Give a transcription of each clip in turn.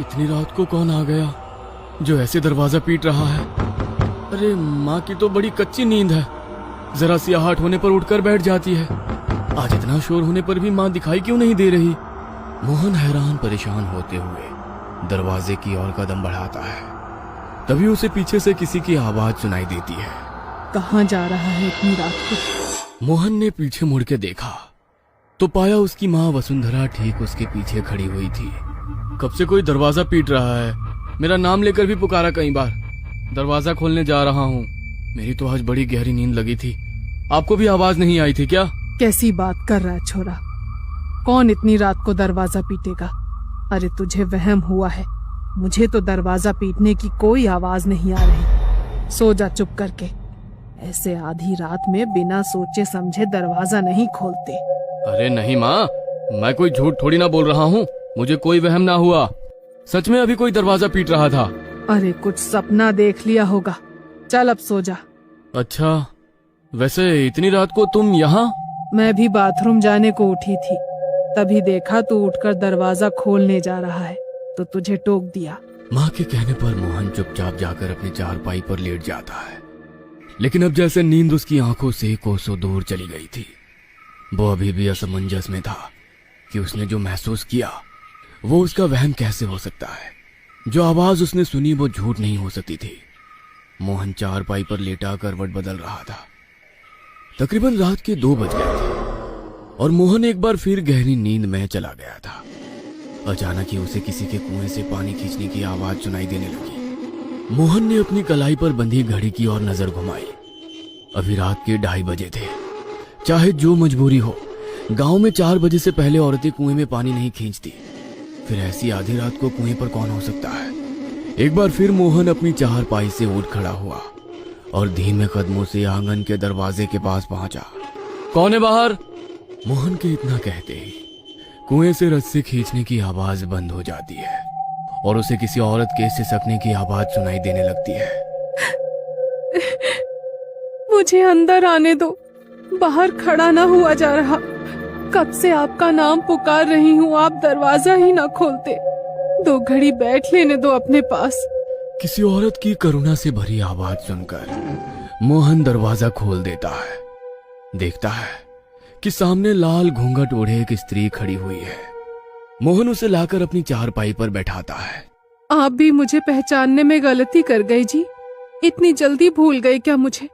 इतनी रात को कौन आ गया जो ऐसे दरवाजा पीट रहा है? अरे माँ की तो बड़ी कच्ची नींद है, जरा सी आहट होने पर उठकर बैठ जाती है। आज इतना शोर होने पर भी माँ दिखाई क्यों नहीं दे रही? मोहन हैरान परेशान होते हुए दरवाजे की ओर कदम बढ़ाता है। तभी उसे पीछे से किसी की आवाज सुनाई देती है। कहाँ जा रहा है इतनी रात को? मोहन ने पीछे मुड़ के देखा तो पाया उसकी माँ वसुंधरा ठीक उसके पीछे खड़ी हुई थी। कब से कोई दरवाजा पीट रहा है, मेरा नाम लेकर भी पुकारा कई बार। दरवाजा खोलने जा रहा हूँ। मेरी तो आज बड़ी गहरी नींद लगी थी। आपको भी आवाज नहीं आई थी क्या? कैसी बात कर रहा है छोरा? कौन इतनी रात को दरवाजा पीटेगा? अरे तुझे वहम हुआ है, मुझे तो दरवाजा पीटने की कोई आवाज नहीं आ रही। सो जा चुप करके। ऐसे आधी रात में बिना सोचे समझे दरवाजा नहीं खोलते। अरे नहीं माँ, मैं कोई झूठ थोड़ी ना बोल रहा हूँ। मुझे कोई वहम ना हुआ, सच में अभी कोई दरवाजा पीट रहा था। अरे कुछ सपना देख लिया होगा। चल अब सो जा। अच्छा, वैसे इतनी रात को तुम यहाँ? मैं भी बाथरूम जाने को उठी थी, तभी देखा तू उठकर दरवाजा खोलने जा रहा है तो तुझे टोक दिया। माँ के कहने पर मोहन चुपचाप जाकर अपनी चारपाई पर लेट जाता है। लेकिन अब जैसे नींद उसकी आंखों से कोसों दूर चली गई थी। वो अभी भी असमंजस में था कि उसने जो महसूस किया वो उसका वहम कैसे हो सकता है। जो आवाज उसने सुनी वो झूठ नहीं हो सकती थी। मोहन चारपाई पर लेटा करवट बदल रहा था। तकरीबन रात के 2 बज गए थे और मोहन एक बार फिर गहरी नींद में चला गया था। अचानक ही उसे किसी के कुएं से पानी खींचने की आवाज सुनाई देने लगी। मोहन ने अपनी कलाई पर बंधी घड़ी की ओर नजर घुमाई। अभी रात के 2:30 बजे थे। चाहे जो मजबूरी हो, गांव में 4 बजे से पहले औरतें कुएं में पानी नहीं खींचती। फिर ऐसी आधी रात को कुएं पर कौन हो सकता है? एक बार फिर मोहन अपनी चारपाई से उठ खड़ा हुआ और धीमे कदमों से आंगन के दरवाजे के पास पहुंचा। कौन है बाहर? मोहन के इतना कहते ही कुएं से रस्सी खींचने की आवाज बंद हो जाती है और उसे किसी औरत के सिसकने की आवाज सुनाई देने लगती है। मुझे अंदर आने दो, बाहर खड़ा ना हुआ जा रहा। कब से आपका नाम पुकार रही हूँ, आप दरवाजा ही ना खोलते। 2 घड़ी बैठ लेने दो अपने पास। किसी औरत की करुणा से भरी आवाज सुनकर मोहन दरवाजा खोल देता है। देखता है कि सामने लाल घूंघट ओढ़े एक स्त्री खड़ी हुई है। मोहन उसे लाकर अपनी चारपाई पर बैठाता है। आप भी मुझे पहचानने में गलती कर गए जी। इतनी जल्दी भूल गए क्या मुझे?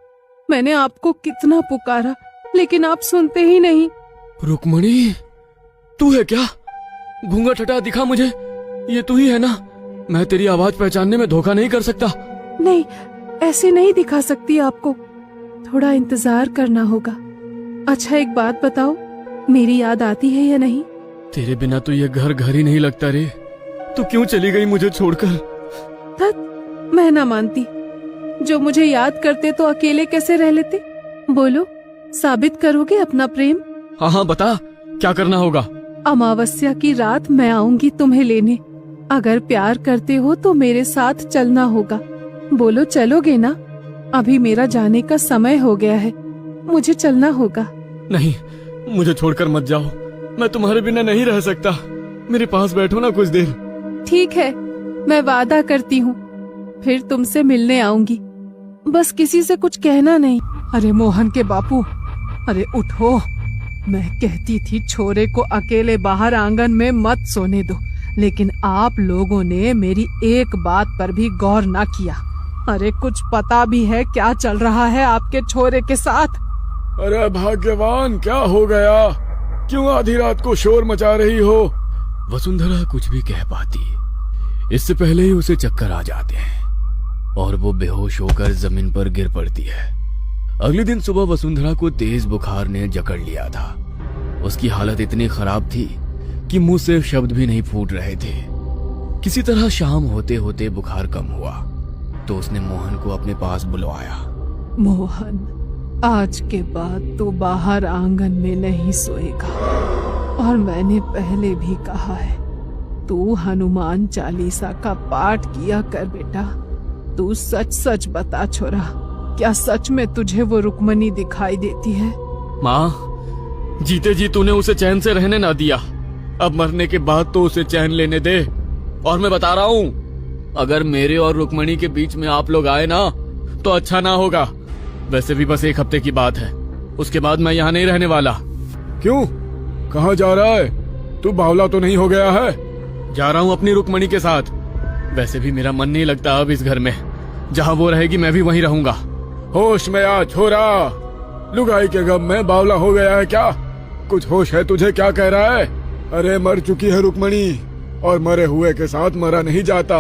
मैंने आपको कितना पुकारा लेकिन आप सुनते ही नहीं। रुक्मणी, तू है क्या? घूंघट हटा, दिखा मुझे। ये तू ही है ना? मैं तेरी आवाज पहचानने में धोखा नहीं कर सकता। नहीं, ऐसे नहीं दिखा सकती आपको। थोड़ा इंतजार करना होगा। अच्छा एक बात बताओ, मेरी याद आती है या नहीं? तेरे बिना तो ये घर घर ही नहीं लगता रे। तू क्यों चली गई मुझे छोड़कर? धत, मैं ना मानती। जो मुझे याद करते तो अकेले कैसे रह लेते? बोलो, साबित करोगे अपना प्रेम? हाँ हाँ बता, क्या करना होगा? अमावस्या की रात मैं आऊंगी तुम्हें लेने। अगर प्यार करते हो तो मेरे साथ चलना होगा। बोलो, चलोगे ना? अभी मेरा जाने का समय हो गया है, मुझे चलना होगा। नहीं, मुझे छोड़कर मत जाओ। मैं तुम्हारे बिना नहीं रह सकता। मेरे पास बैठो ना कुछ देर। ठीक है, मैं वादा करती हूँ, फिर तुमसे मिलने आऊंगी। बस किसी से कुछ कहना नहीं। अरे मोहन के बापू, अरे उठो। मैं कहती थी छोरे को अकेले बाहर आंगन में मत सोने दो, लेकिन आप लोगों ने मेरी एक बात पर भी गौर ना किया। अरे कुछ पता भी है क्या चल रहा है आपके छोरे के साथ? अरे भाग्यवान, क्या हो गया? क्यों आधी रात को शोर मचा रही हो? वसुंधरा कुछ भी कह पाती, इससे पहले ही उसे चक्कर आ जाते हैं और वो बेहोश होकर जमीन पर गिर पड़ती है। अगले दिन सुबह वसुंधरा को तेज बुखार ने जकड़ लिया था। उसकी हालत इतनी खराब थी कि मुंह से शब्द भी नहीं फूट रहे थे। किसी तरह शाम होते होते बुखार कम हुआ तो उसने मोहन को अपने पास बुलवाया। मोहन, आज के बाद तू बाहर आंगन में नहीं सोएगा। और मैंने पहले भी कहा है, तू हनुमान चालीसा का पाठ किया कर बेटा। तू सच सच बता छोरा, क्या सच में तुझे वो रुक्मणी दिखाई देती है? माँ, जीते जी तूने उसे चैन से रहने ना दिया। अब मरने के बाद तो उसे चैन लेने दे। और मैं बता रहा हूँ, अगर मेरे और रुक्मणी के बीच में आप लोग आए ना तो अच्छा ना होगा। वैसे भी बस 1 हफ्ते की बात है, उसके बाद मैं यहाँ नहीं रहने वाला। क्यों? कहाँ जा रहा है? तू बावला तो नहीं हो गया है? जा रहा हूँ अपनी रुक्मणी के साथ। वैसे भी मेरा मन नहीं लगता अब इस घर में, जहाँ वो रहेगी मैं भी वहीं रहूंगा। होश में आ छोरा, लुगाई के गम में बावला हो गया है क्या? कुछ होश है तुझे? क्या कह रहा है? अरे मर चुकी है रुक्मणी, और मरे हुए के साथ मरा नहीं जाता।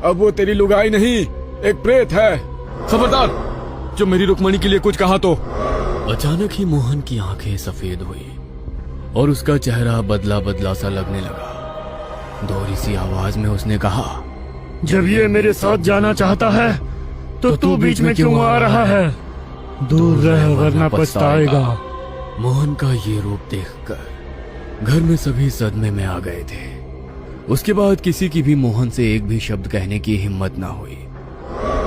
अब वो तेरी लुगाई नहीं, एक प्रेत है। खबरदार, जो मेरी रुक्मणी के लिए कुछ कहा तो। अचानक ही मोहन की आंखें सफेद हुई और उसका चेहरा बदला बदला सा लगने लगा। दोहरी सी आवाज में उसने कहा, जब ये मेरे साथ जाना चाहता है तो तू बीच में क्यों आ रहा है? दूर रह वरना पछताएगा। मोहन का ये रूप देखकर घर में सभी सदमे में आ गए थे। उसके बाद किसी की भी मोहन से एक भी शब्द कहने की हिम्मत ना हुई।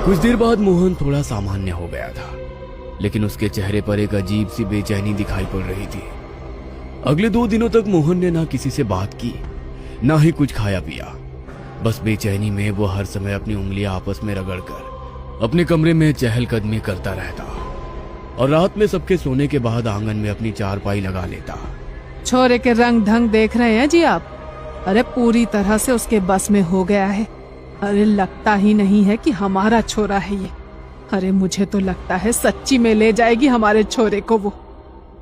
कुछ देर बाद मोहन थोड़ा सामान्य हो गया था, लेकिन उसके चेहरे पर एक अजीब सी बेचैनी दिखाई पड़ रही थी। अगले 2 दिनों तक मोहन ने ना किसी से बात की, ना ही कुछ खाया पिया। बस बेचैनी में वो हर समय अपनी उंगलियां आपस में रगड़कर अपने कमरे में चहलकदमी करता रहता और रात में सबके सोने के बाद आंगन में अपनी चारपाई लगा लेता। छोरे के रंग ढंग देख रहे हैं जी आप? अरे पूरी तरह से उसके बस में हो गया है। अरे लगता ही नहीं है कि हमारा छोरा है ये। अरे मुझे तो लगता है सच्ची में ले जाएगी हमारे छोरे को वो।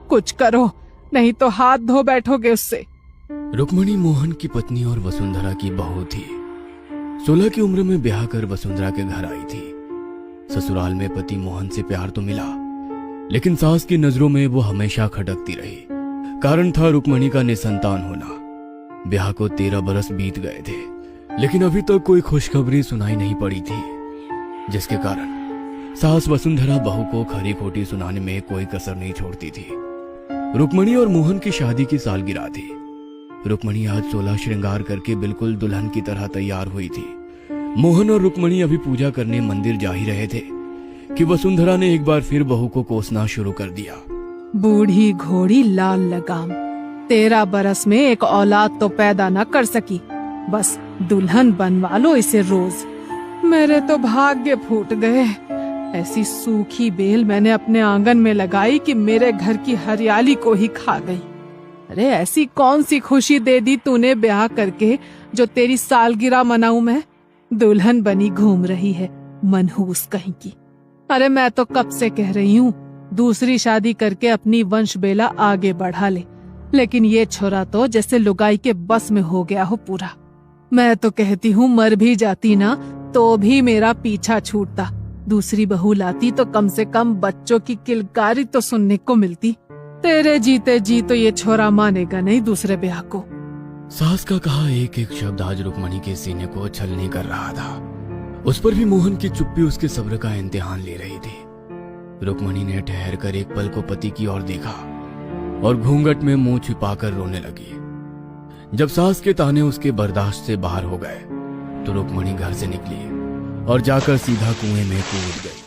कुछ करो, नहीं तो हाथ धो बैठोगे उससे। रुक्मणी मोहन की पत्नी और वसुंधरा की बहू थी। 16 की उम्र में ब्याह कर वसुंधरा के घर आई थी। ससुराल में पति मोहन से प्यार तो मिला, लेकिन सास की नजरों में वो हमेशा खटकती रही। कारण था रुक्मणी का निसंतान होना। ब्याह को 13 बरस बीत गए थे, लेकिन अभी तक कोई खुशखबरी सुनाई नहीं पड़ी थी, जिसके कारण सास वसुंधरा बहू को खरी खोटी सुनाने में कोई कसर नहीं छोड़ती थी। रुक्मणी और मोहन की शादी की सालगिरह थी। रुक्मणी आज 16 श्रृंगार करके बिल्कुल दुल्हन की तरह तैयार हुई थी। मोहन और रुक्मणी अभी पूजा करने मंदिर जा ही रहे थे कि वसुंधरा ने एक बार फिर बहू को कोसना शुरू कर दिया। बूढ़ी घोड़ी लाल लगाम, 13 बरस में एक औलाद तो पैदा न कर सकी, बस दुल्हन बनवा लो इसे रोज। मेरे तो भाग्य फूट गए। ऐसी सूखी बेल मैंने अपने आंगन में लगाई कि मेरे घर की हरियाली को ही खा गई। अरे ऐसी कौन सी खुशी दे दी तूने ब्याह करके जो तेरी सालगिरह मनाऊं मैं? दुल्हन बनी घूम रही है, मनहूस कहीं की। अरे मैं तो कब से कह रही हूँ दूसरी शादी करके अपनी वंश बेला आगे बढ़ा ले, लेकिन ये छोरा तो जैसे लुगाई के बस में हो गया हो पूरा। मैं तो कहती हूँ मर भी जाती ना तो भी मेरा पीछा छूटता। दूसरी बहू लाती तो कम से कम बच्चों की किलकारी तो सुनने को मिलती। तेरे जीते जी तो ये छोरा मानेगा नहीं दूसरे ब्याह को। सास का कहा एक एक शब्द आज रुक्मणी के सीने को छलनी कर रहा था। उस पर भी मोहन की चुप्पी उसके सब्र का इम्तिहान ले रही थी। रुक्मणी ने ठहर कर एक पल को पति की ओर देखा और घूंघट में मुंह छिपाकर रोने लगी। जब सास के ताने उसके बर्दाश्त से बाहर हो गए तो रुक्मणी घर से निकली और जाकर सीधा कुएं में कूद गई।